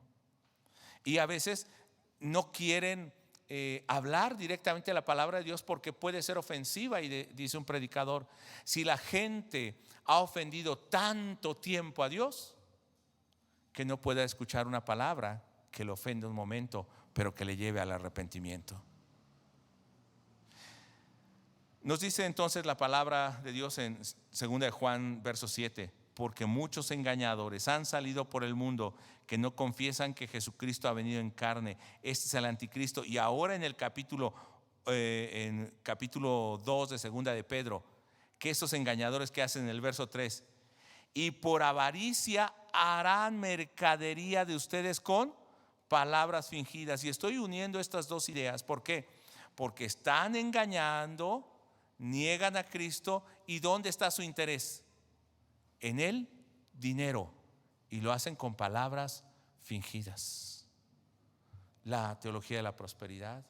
Y a veces no quieren hablar directamente la palabra de Dios porque puede ser ofensiva. Y dice un predicador, si la gente ha ofendido tanto tiempo a Dios, que no pueda escuchar una palabra que le ofende un momento, pero que le lleve al arrepentimiento. Nos dice entonces la palabra de Dios en 2 de Juan verso 7, porque muchos engañadores han salido por el mundo que no confiesan que Jesucristo ha venido en carne. Este es el anticristo. Y ahora en el capítulo 2 de 2 de Pedro, que estos engañadores que hacen en el verso 3, y por avaricia harán mercadería de ustedes con palabras fingidas. Y estoy uniendo estas dos ideas. ¿Por qué? Porque están engañando, niegan a Cristo. ¿Y dónde está su interés? En el dinero, y lo hacen con palabras fingidas. La teología de la prosperidad,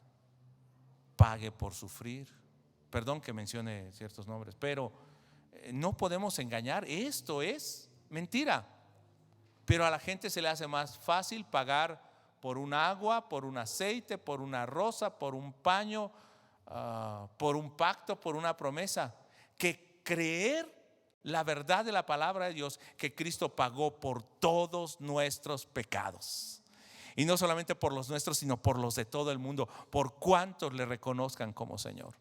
pague por sufrir. Perdón que mencione ciertos nombres, pero no podemos engañar. Esto es mentira. Pero a la gente se le hace más fácil pagar por un agua, por un aceite, por una rosa, por un paño, por un pacto, por una promesa, que creer la verdad de la palabra de Dios, que Cristo pagó por todos nuestros pecados. Y no solamente por los nuestros, sino por los de todo el mundo, por cuantos le reconozcan como Señor.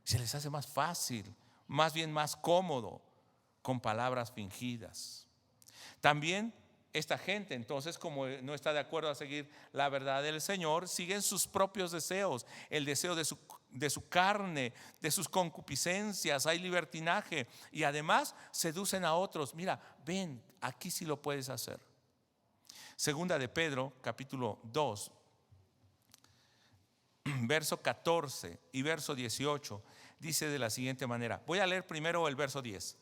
Se les hace más fácil, más bien más cómodo, con palabras fingidas. También esta gente, entonces, como no está de acuerdo a seguir la verdad del Señor, siguen sus propios deseos, el deseo de su carne, de sus concupiscencias. Hay libertinaje y además seducen a otros. Mira, ven, aquí sí lo puedes hacer. Segunda de Pedro, capítulo 2, verso 14 y verso 18, dice de la siguiente manera. Voy a leer primero el verso 10.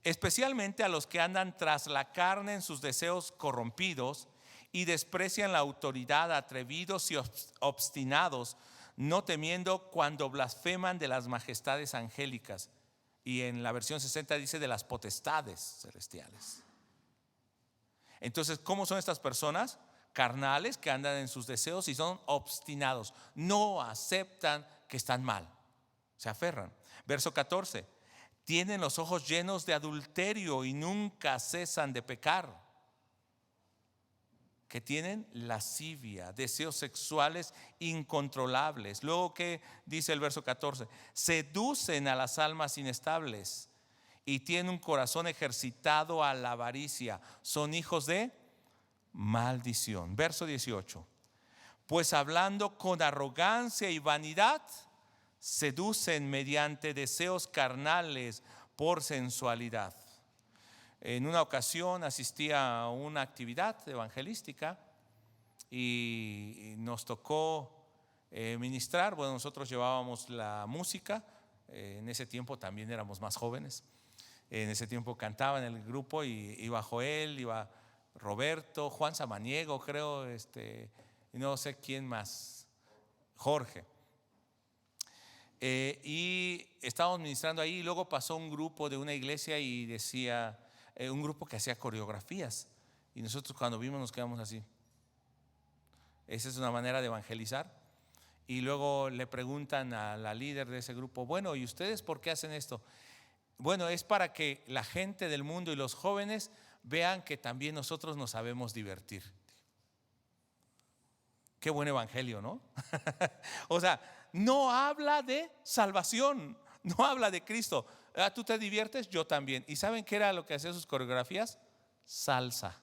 Especialmente a los que andan tras la carne en sus deseos corrompidos y desprecian la autoridad, atrevidos y obstinados, no temiendo cuando blasfeman de las majestades angélicas. Y en la versión 60 dice de las potestades celestiales. Entonces, ¿cómo son estas personas? Carnales, que andan en sus deseos y son obstinados, no aceptan que están mal, se aferran. Verso 14, tienen los ojos llenos de adulterio y nunca cesan de pecar. Que tienen lascivia, deseos sexuales incontrolables. Luego, ¿qué dice el verso 14? Seducen a las almas inestables y tienen un corazón ejercitado a la avaricia. Son hijos de maldición. Verso 18. Pues hablando con arrogancia y vanidad, seducen mediante deseos carnales por sensualidad. En una ocasión asistí a una actividad evangelística y nos tocó ministrar. Bueno, nosotros llevábamos la música. En ese tiempo también éramos más jóvenes. En ese tiempo cantaba en el grupo y iba Joel, iba Roberto, Juan Samaniego, creo, y no sé quién más, Jorge. Y estábamos ministrando ahí y luego pasó un grupo de una iglesia y decía, un grupo que hacía coreografías, y nosotros cuando vimos nos quedamos así. Esa es una manera de evangelizar. Y luego le preguntan a la líder de ese grupo, bueno, ¿y ustedes por qué hacen esto? Bueno, es para que la gente del mundo y los jóvenes vean que también nosotros nos sabemos divertir. Qué buen evangelio, ¿no? O sea, no habla de salvación, no habla de Cristo. Tú te diviertes, yo también. ¿Y saben qué era lo que hacían sus coreografías? Salsa.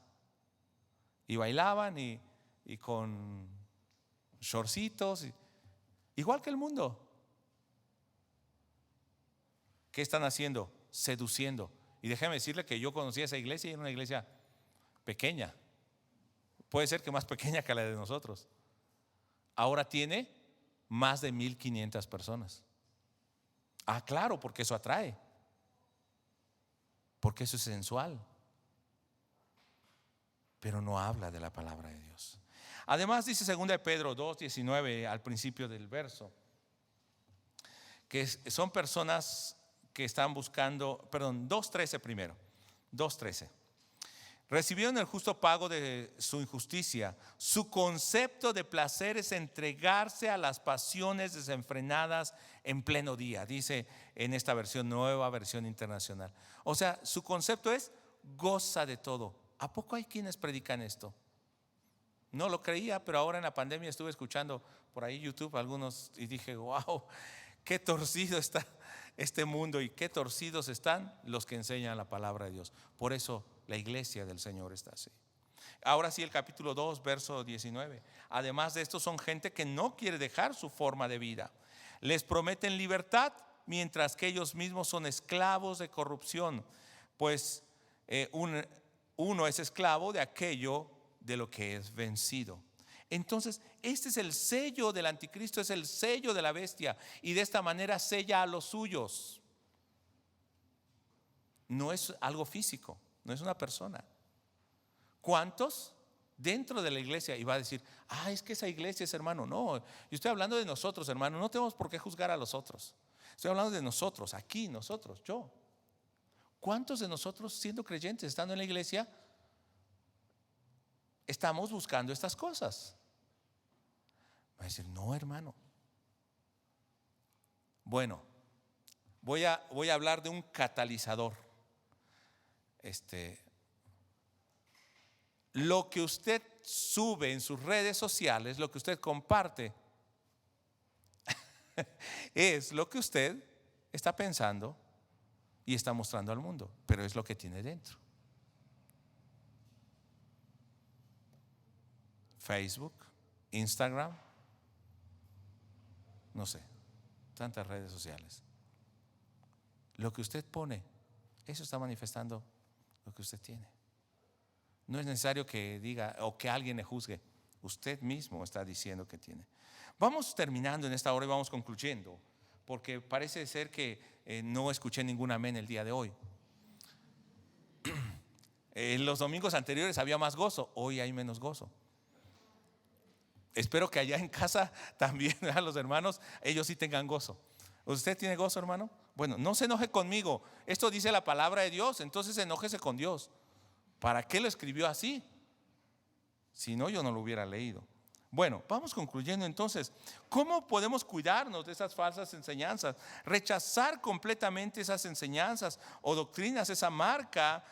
Y bailaban y con shortcitos, igual que el mundo. ¿Qué están haciendo? Seduciendo. Y déjeme decirle que yo conocí esa iglesia y era una iglesia pequeña. Puede ser que más pequeña que la de nosotros. Ahora tiene más de 1,500 personas. Ah, claro, porque eso atrae, porque eso es sensual, pero no habla de la palabra de Dios. Además dice 2 de Pedro 2:19 al principio del verso, que son personas que están buscando, 2:13 primero, 2:13. Recibieron el justo pago de su injusticia. Su concepto de placer es entregarse a las pasiones desenfrenadas en pleno día, dice en esta versión, Nueva Versión Internacional. O sea, su concepto es goza de todo. ¿A poco hay quienes predican esto? No lo creía, pero ahora en la pandemia estuve escuchando por ahí YouTube algunos y dije, wow, qué torcido está este mundo y qué torcidos están los que enseñan la palabra de Dios. Por eso la iglesia del Señor está así. Ahora sí, el capítulo 2, verso 19. Además de esto, son gente que no quiere dejar su forma de vida. Les prometen libertad, mientras que ellos mismos son esclavos de corrupción, pues uno es esclavo de aquello de lo que es vencido. Entonces, este es el sello del anticristo, es el sello de la bestia, y de esta manera sella a los suyos. No es algo físico, no es una persona. ¿Cuántos dentro de la iglesia? Y va a decir, es que esa iglesia es hermano. No, yo estoy hablando de nosotros, hermano. No tenemos por qué juzgar a los otros. Estoy hablando de nosotros, aquí, nosotros, yo. ¿Cuántos de nosotros, siendo creyentes, estando en la iglesia, estamos buscando estas cosas? Va a decir, no, hermano. Bueno, voy a hablar de un catalizador. Lo que usted sube en sus redes sociales, lo que usted comparte, es lo que usted está pensando y está mostrando al mundo, pero es lo que tiene dentro. Facebook, Instagram, no sé, tantas redes sociales. Lo que usted pone, eso está manifestando lo que usted tiene. No es necesario que diga o que alguien le juzgue. Usted mismo está diciendo que tiene. Vamos terminando en esta hora y vamos concluyendo, porque parece ser que no escuché ningún amén el día de hoy. En los domingos anteriores había más gozo, hoy hay menos gozo. Espero que allá en casa también a los hermanos, ellos sí tengan gozo. ¿Usted tiene gozo, hermano? Bueno, no se enoje conmigo. Esto dice la palabra de Dios, entonces enójese con Dios. ¿Para qué lo escribió así? Si no, yo no lo hubiera leído. Bueno, vamos concluyendo entonces. ¿Cómo podemos cuidarnos de esas falsas enseñanzas? Rechazar completamente esas enseñanzas o doctrinas, esa marca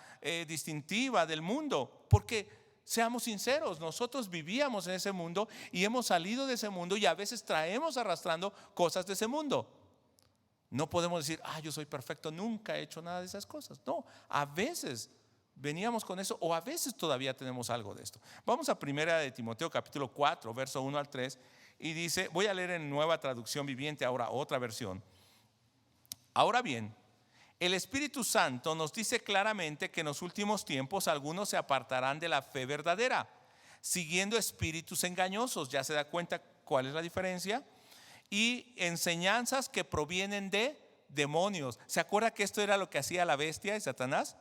distintiva del mundo. Porque seamos sinceros, nosotros vivíamos en ese mundo y hemos salido de ese mundo y a veces traemos arrastrando cosas de ese mundo. No podemos decir, yo soy perfecto, nunca he hecho nada de esas cosas. No, a veces veníamos con eso o a veces todavía tenemos algo de esto. Vamos a 1 de Timoteo capítulo 4 verso 1 al 3 y dice, voy a leer en Nueva Traducción Viviente, ahora otra versión. Ahora bien, el Espíritu Santo nos dice claramente que en los últimos tiempos algunos se apartarán de la fe verdadera, siguiendo espíritus engañosos. ¿Ya se da cuenta cuál es la diferencia? Y enseñanzas que provienen de demonios. ¿Se acuerda que esto era lo que hacía la bestia y Satanás?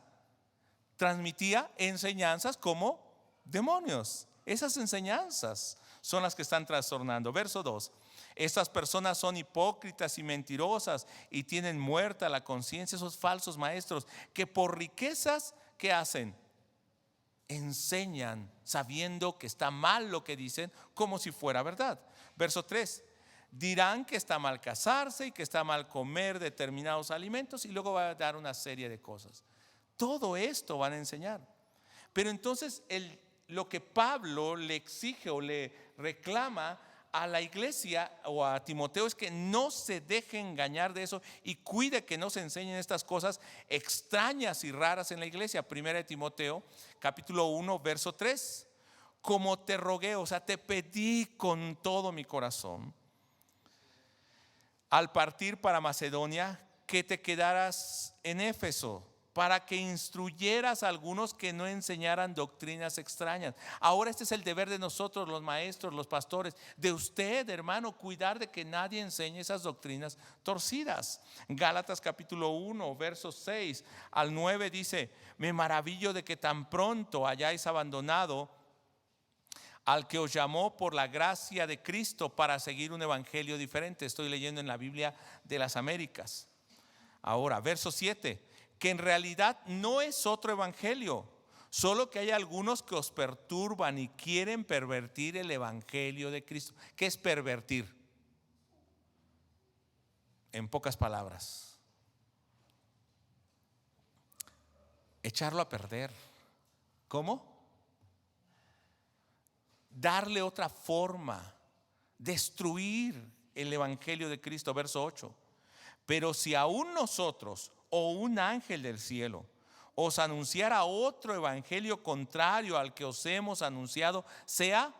Transmitía enseñanzas como demonios. Esas enseñanzas son las que están trastornando. Verso 2. Estas personas son hipócritas y mentirosas y tienen muerta la conciencia. Esos falsos maestros que por riquezas, ¿qué hacen? Enseñan sabiendo que está mal lo que dicen, como si fuera verdad. Verso 3. Dirán que está mal casarse y que está mal comer determinados alimentos, y luego va a dar una serie de cosas. Todo esto van a enseñar. Pero entonces lo que Pablo le exige o le reclama a la iglesia o a Timoteo es que no se deje engañar de eso y cuide que no se enseñen estas cosas extrañas y raras en la iglesia. 1 de Timoteo capítulo 1 verso 3. Como te rogué, o sea, te pedí con todo mi corazón al partir para Macedonia que te quedaras en Éfeso para que instruyeras a algunos que no enseñaran doctrinas extrañas. Ahora este es el deber de nosotros, los maestros, los pastores, de usted, hermano, cuidar de que nadie enseñe esas doctrinas torcidas. Gálatas capítulo 1, versos 6 al 9 dice: me maravillo de que tan pronto hayáis abandonado al que os llamó por la gracia de Cristo para seguir un evangelio diferente. Estoy leyendo en la Biblia de las Américas. Ahora, verso 7, que en realidad no es otro evangelio, solo que hay algunos que os perturban y quieren pervertir el evangelio de Cristo. ¿Qué es pervertir? En pocas palabras, echarlo a perder. ¿Cómo? Darle otra forma, destruir el evangelio de Cristo. Verso 8, pero si aún nosotros o un ángel del cielo os anunciara otro evangelio contrario al que os hemos anunciado, sea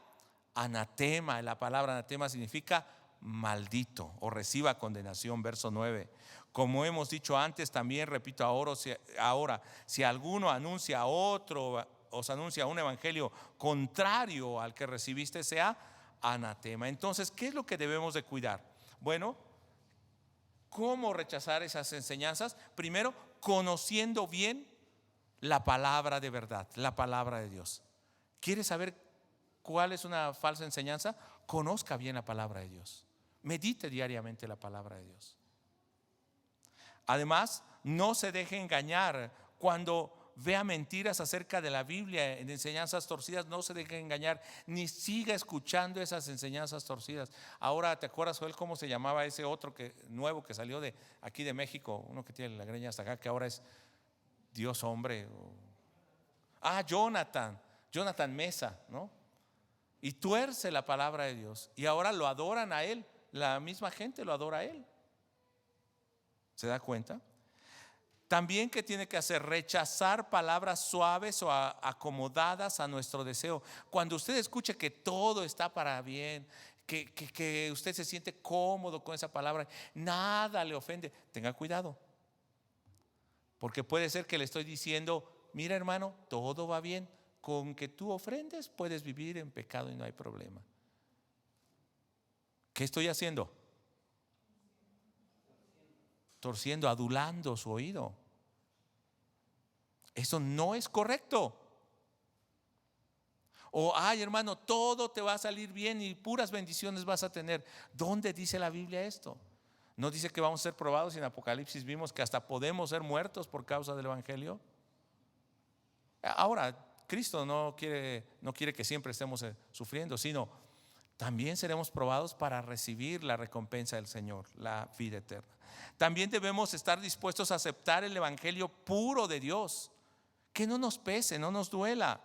anatema. La palabra anatema significa maldito o reciba condenación. Verso 9, como hemos dicho antes, también repito ahora, si alguno anuncia os anuncia un evangelio contrario al que recibiste, sea anatema. Entonces, ¿qué es lo que debemos de cuidar? Bueno, ¿cómo rechazar esas enseñanzas? Primero, conociendo bien la palabra de verdad, la palabra de Dios. ¿Quieres saber cuál es una falsa enseñanza? Conozca bien la palabra de Dios. Medite diariamente la palabra de Dios. Además, no se deje engañar cuando vea mentiras acerca de la Biblia en enseñanzas torcidas. No se deje engañar, ni siga escuchando esas enseñanzas torcidas. Ahora, ¿te acuerdas, Joel, cómo se llamaba ese otro nuevo que salió de aquí de México? Uno que tiene la greña hasta acá, que ahora es Dios hombre. Jonathan Mesa, ¿no? Y tuerce la palabra de Dios, y ahora lo adoran a él. La misma gente lo adora a él. ¿Se da cuenta? También, ¿qué tiene que hacer? Rechazar palabras suaves o acomodadas a nuestro deseo. Cuando usted escuche que todo está para bien, que usted se siente cómodo con esa palabra, nada le ofende, tenga cuidado, porque puede ser que le estoy diciendo: mira, hermano, todo va bien, con que tú ofrendes puedes vivir en pecado y no hay problema. ¿Qué estoy haciendo? Torciendo, adulando su oído. Eso no es correcto. O, ay, hermano, todo te va a salir bien y puras bendiciones vas a tener. ¿Dónde dice la Biblia esto? ¿No dice que vamos a ser probados? Y en Apocalipsis vimos que hasta podemos ser muertos por causa del evangelio. Ahora, Cristo no quiere que siempre estemos sufriendo, sino también seremos probados para recibir la recompensa del Señor, la vida eterna. También debemos estar dispuestos a aceptar el evangelio puro de Dios, que no nos pese, no nos duela,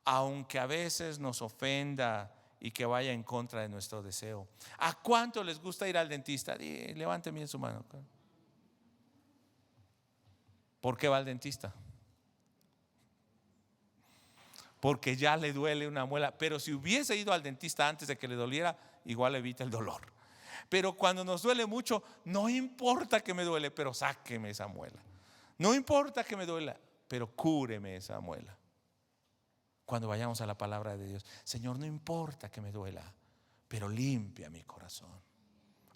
aunque a veces nos ofenda y que vaya en contra de nuestro deseo. ¿A cuánto les gusta ir al dentista? Levanten bien su mano. ¿Por qué va al dentista? Porque ya le duele una muela. Pero si hubiese ido al dentista antes de que le doliera, igual evita el dolor. Pero cuando nos duele mucho, no importa que me duele, pero sáqueme esa muela. No importa que me duela, pero cúreme esa muela. Cuando vayamos a la palabra de Dios: Señor, no importa que me duela, pero limpia mi corazón,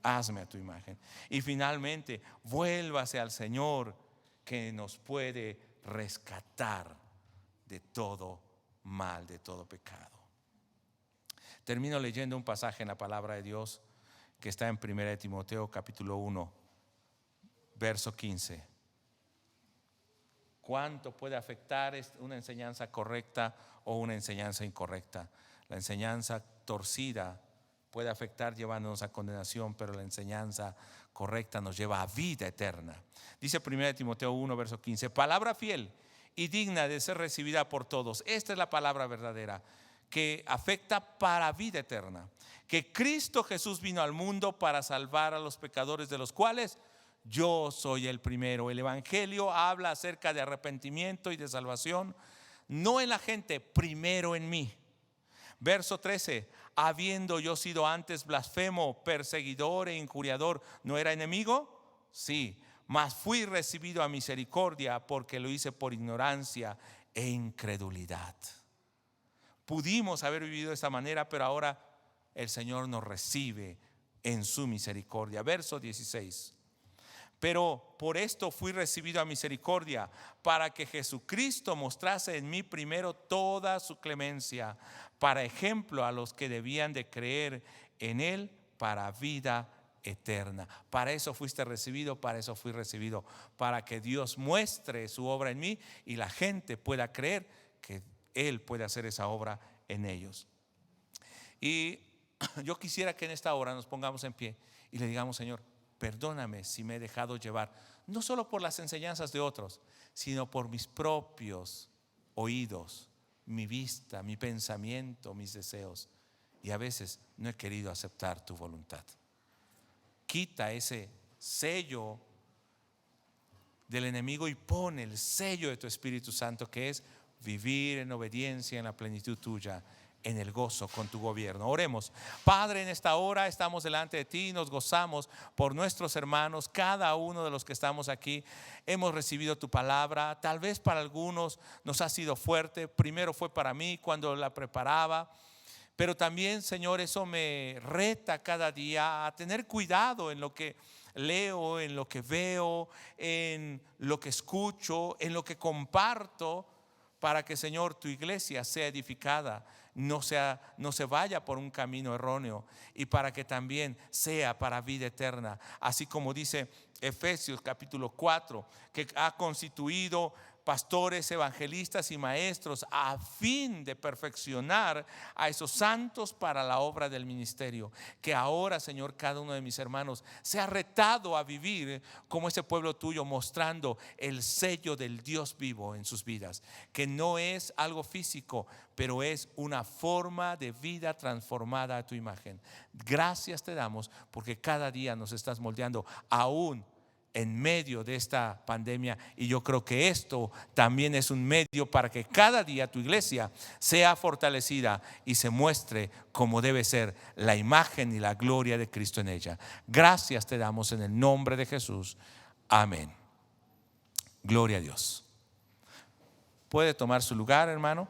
hazme a tu imagen. Y finalmente, vuélvase al Señor, que nos puede rescatar de todo mal, de todo pecado. Termino leyendo un pasaje en la palabra de Dios que está en 1 Timoteo capítulo 1, verso 15. ¿Cuánto puede afectar una enseñanza correcta o una enseñanza incorrecta? La enseñanza torcida puede afectar llevándonos a condenación, pero la enseñanza correcta nos lleva a vida eterna. Dice 1 Timoteo 1, verso 15: palabra fiel y digna de ser recibida por todos. Esta es la palabra verdadera que afecta para vida eterna. Que Cristo Jesús vino al mundo para salvar a los pecadores, de los cuales yo soy el primero. El evangelio habla acerca de arrepentimiento y de salvación, no en la gente, primero en mí. Verso 13: habiendo yo sido antes blasfemo, perseguidor e injuriador, ¿no era enemigo? Sí, mas fui recibido a misericordia porque lo hice por ignorancia e incredulidad. Pudimos haber vivido de esta manera, pero ahora el Señor nos recibe en su misericordia. Verso 16. Pero por esto fui recibido a misericordia, para que Jesucristo mostrase en mí primero toda su clemencia, para ejemplo a los que debían de creer en Él para vida eterna. Para eso fuiste recibido, para eso fui recibido, para que Dios muestre su obra en mí y la gente pueda creer que Él puede hacer esa obra en ellos. Y yo quisiera que en esta hora nos pongamos en pie y le digamos: Señor, perdóname si me he dejado llevar, no solo por las enseñanzas de otros, sino por mis propios oídos, mi vista, mi pensamiento, mis deseos. Y a veces no he querido aceptar tu voluntad. Quita ese sello del enemigo y pone el sello de tu Espíritu Santo, que es vivir en obediencia, en la plenitud tuya, en el gozo con tu gobierno. Oremos. Padre, en esta hora estamos delante de ti y nos gozamos por nuestros hermanos. Cada uno de los que estamos aquí hemos recibido tu palabra. Tal vez para algunos nos ha sido fuerte. Primero fue para mí cuando la preparaba, pero también, Señor, eso me reta cada día a tener cuidado en lo que leo, en lo que veo, en lo que escucho, en lo que comparto, para que, Señor, tu iglesia sea edificada, no se vaya por un camino erróneo, y para que también sea para vida eterna. Así como dice Efesios capítulo 4, que ha constituido pastores, evangelistas y maestros a fin de perfeccionar a esos santos para la obra del ministerio. Que ahora, Señor, cada uno de mis hermanos sea retado a vivir como ese pueblo tuyo, mostrando el sello del Dios vivo en sus vidas, que no es algo físico, pero es una forma de vida transformada a tu imagen. Gracias te damos porque cada día nos estás moldeando, aún en medio de esta pandemia, y yo creo que esto también es un medio para que cada día tu iglesia sea fortalecida y se muestre como debe ser la imagen y la gloria de Cristo en ella. Gracias te damos en el nombre de Jesús. Amén. Gloria a Dios. Puede tomar su lugar, hermano.